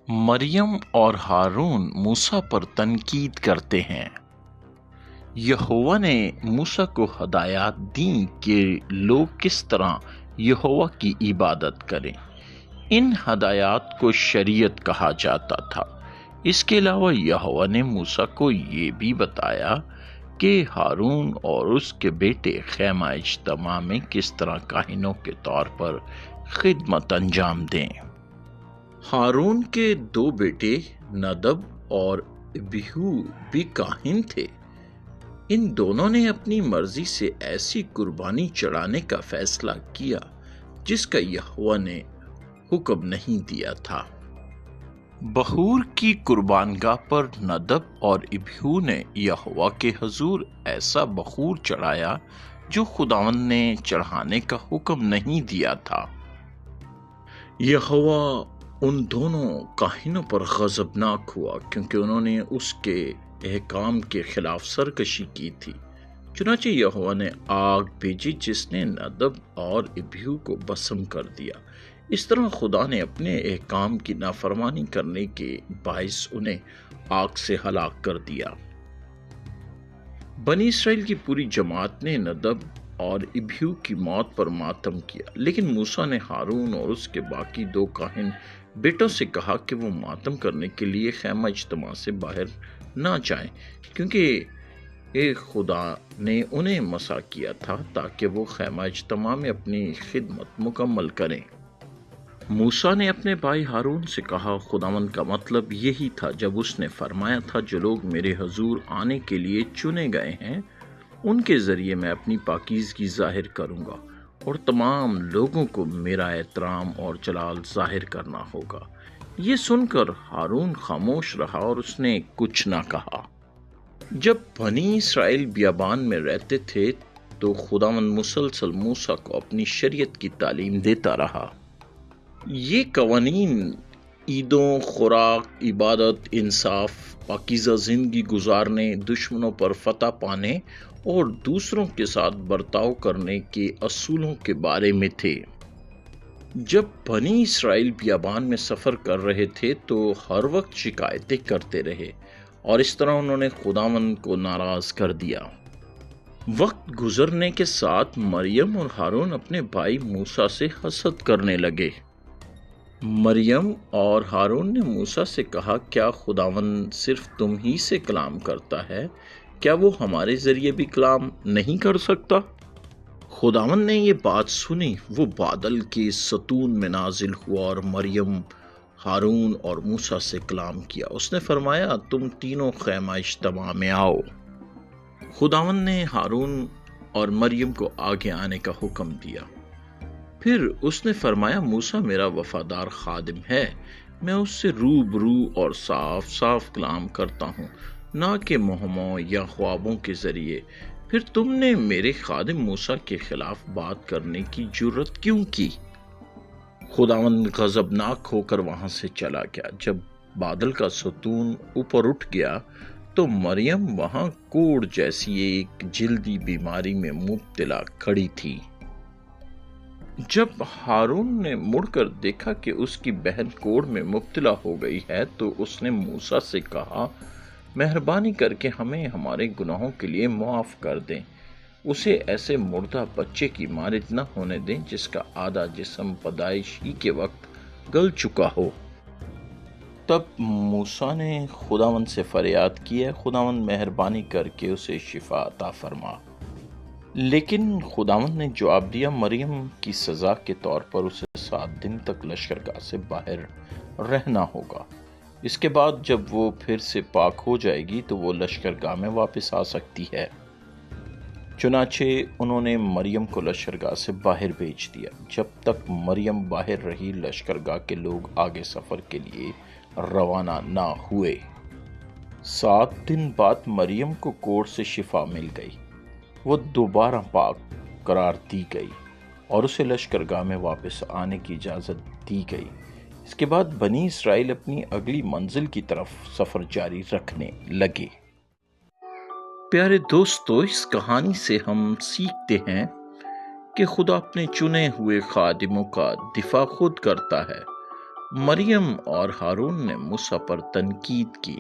مریم اور ہارون موسیٰ پر تنقید کرتے ہیں۔ یہوہ نے موسیٰ کو ہدایات دیں کہ لوگ کس طرح یہوہ کی عبادت کریں۔ ان ہدایات کو شریعت کہا جاتا تھا۔ اس کے علاوہ یہوہ نے موسیٰ کو یہ بھی بتایا کہ ہارون اور اس کے بیٹے خیمہ اجتماع میں کس طرح کاہنوں کے طور پر خدمت انجام دیں۔ ہارون کے دو بیٹے ندب اور ابیہو بھی کاہن تھے۔ ان دونوں نے اپنی مرضی سے ایسی قربانی چڑھانے کا فیصلہ کیا جس کا یہوہ نے حکم نہیں دیا تھا۔ بخور کی قربان گاہ پر ندب اور ابیہو نے یہوہ کے حضور ایسا بخور چڑھایا جو خداوند نے چڑھانے کا حکم نہیں دیا تھا۔ یہوہ ان دونوں کاہنوں پر غضبناک ہوا کیونکہ انہوں نے اس کے احکام کے خلاف سرکشی کی تھی۔ چنانچہ یہوہ نے آگ بھیجی جس نے ندب اور ابیہو کو بھسم کر دیا۔ اس طرح خدا نے اپنے احکام کی نافرمانی کرنے کے باعث انہیں آگ سے ہلاک کر دیا۔ بنی اسرائیل کی پوری جماعت نے ندب اور ابیہو کی موت پر ماتم کیا، لیکن موسیٰ نے ہارون اور اس کے باقی دو کاہن بیٹوں سے کہا کہ وہ ماتم کرنے کے لیے خیمہ اجتماع سے باہر نہ جائیں، کیونکہ خدا نے انہیں مسیح کیا تھا تاکہ وہ خیمہ اجتماع میں اپنی خدمت مکمل کریں۔ موسیٰ نے اپنے بھائی ہارون سے کہا، خداوند کا مطلب یہی تھا جب اس نے فرمایا تھا جو لوگ میرے حضور آنے کے لیے چنے گئے ہیں ان کے ذریعے میں اپنی پاکیزگی ظاہر کروں گا اور تمام لوگوں کو میرا احترام اور جلال ظاہر کرنا ہوگا۔ یہ سن کر ہارون خاموش رہا اور اس نے کچھ نہ کہا۔ جب بنی اسرائیل بیابان میں رہتے تھے تو خداوند مسلسل موسیٰ کو اپنی شریعت کی تعلیم دیتا رہا۔ یہ قوانین عیدوں، خوراک، عبادت، انصاف، پاکیزہ زندگی گزارنے، دشمنوں پر فتح پانے اور دوسروں کے ساتھ برتاؤ کرنے کے اصولوں کے بارے میں تھے۔ جب بنی اسرائیل بیابان میں سفر کر رہے تھے تو ہر وقت شکایتیں کرتے رہے اور اس طرح انہوں نے خداوند کو ناراض کر دیا۔ وقت گزرنے کے ساتھ مریم اور ہارون اپنے بھائی موسیٰ سے حسد کرنے لگے۔ مریم اور ہارون نے موسیٰ سے کہا، کیا خداوند صرف تم ہی سے کلام کرتا ہے؟ کیا وہ ہمارے ذریعے بھی کلام نہیں کر سکتا؟ خداوند نے یہ بات سنی، وہ بادل کے ستون میں نازل ہوا اور مریم، ہارون اور موسیٰ سے کلام کیا۔ اس نے فرمایا، تم تینوں خیمہ اجتماع میں آؤ۔ خداوند نے ہارون اور مریم کو آگے آنے کا حکم دیا۔ پھر اس نے فرمایا، موسیٰ میرا وفادار خادم ہے، میں اس سے روبرو اور صاف صاف کلام کرتا ہوں، نہ کہ مہموں یا خوابوں کے ذریعے۔ پھر تم نے میرے خادم موسیٰ کے خلاف بات کرنے کی جرت کیوں کی؟ خداوند غضبناک ہو کر وہاں سے چلا گیا۔ جب بادل کا ستون اوپر اٹھ گیا تو مریم وہاں کوڑ جیسی ایک جلدی بیماری میں مبتلا کھڑی تھی۔ جب ہارون نے مڑ کر دیکھا کہ اس کی بہن کوڑ میں مبتلا ہو گئی ہے تو اس نے موسیٰ سے کہا، مہربانی کر کے ہمیں ہمارے گناہوں کے لیے معاف کر دیں، اسے ایسے مردہ بچے کی مانند نہ ہونے دیں جس کا آدھا جسم پیدائش ہی کے وقت گل چکا ہو۔ تب موسیٰ نے خداوند سے فریاد کی، ہے خداوند مہربانی کر کے اسے شفا عطا فرما۔ لیکن خداوند نے جواب دیا، مریم کی سزا کے طور پر اسے 7 دن تک لشکرگاہ سے باہر رہنا ہوگا۔ اس کے بعد جب وہ پھر سے پاک ہو جائے گی تو وہ لشکرگاہ میں واپس آ سکتی ہے۔ چنانچہ انہوں نے مریم کو لشکرگاہ سے باہر بھیج دیا۔ جب تک مریم باہر رہی لشکرگاہ کے لوگ آگے سفر کے لیے روانہ نہ ہوئے۔ 7 دن بعد مریم کو کوڑ سے شفا مل گئی، وہ دوبارہ پاک قرار دی گئی اور اسے لشکرگاہ میں واپس آنے کی اجازت دی گئی۔ اس کے بعد بنی اسرائیل اپنی اگلی منزل کی طرف سفر جاری رکھنے لگے۔ پیارے دوستو، اس کہانی سے ہم سیکھتے ہیں کہ خدا اپنے چنے ہوئے خادموں کا دفاع خود کرتا ہے۔ مریم اور ہارون نے موسیٰ پر تنقید کی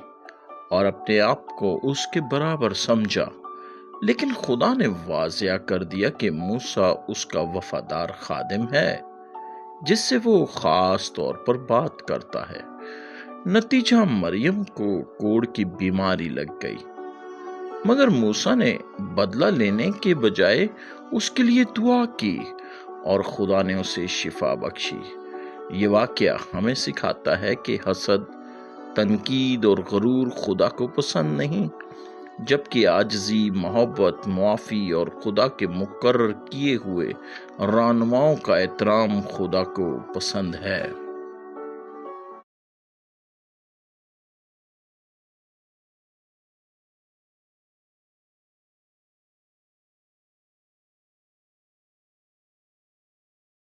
اور اپنے آپ کو اس کے برابر سمجھا، لیکن خدا نے واضح کر دیا کہ موسیٰ اس کا وفادار خادم ہے جس سے وہ خاص طور پر بات کرتا ہے۔ نتیجہ مریم کو کوڑ کی بیماری لگ گئی، مگر موسیٰ نے بدلہ لینے کے بجائے اس کے لیے دعا کی اور خدا نے اسے شفا بخشی۔ یہ واقعہ ہمیں سکھاتا ہے کہ حسد، تنقید اور غرور خدا کو پسند نہیں، جبکہ عاجزی، محبت، معافی اور خدا کے مقرر کیے ہوئے رہنماؤں کا احترام خدا کو پسند ہے۔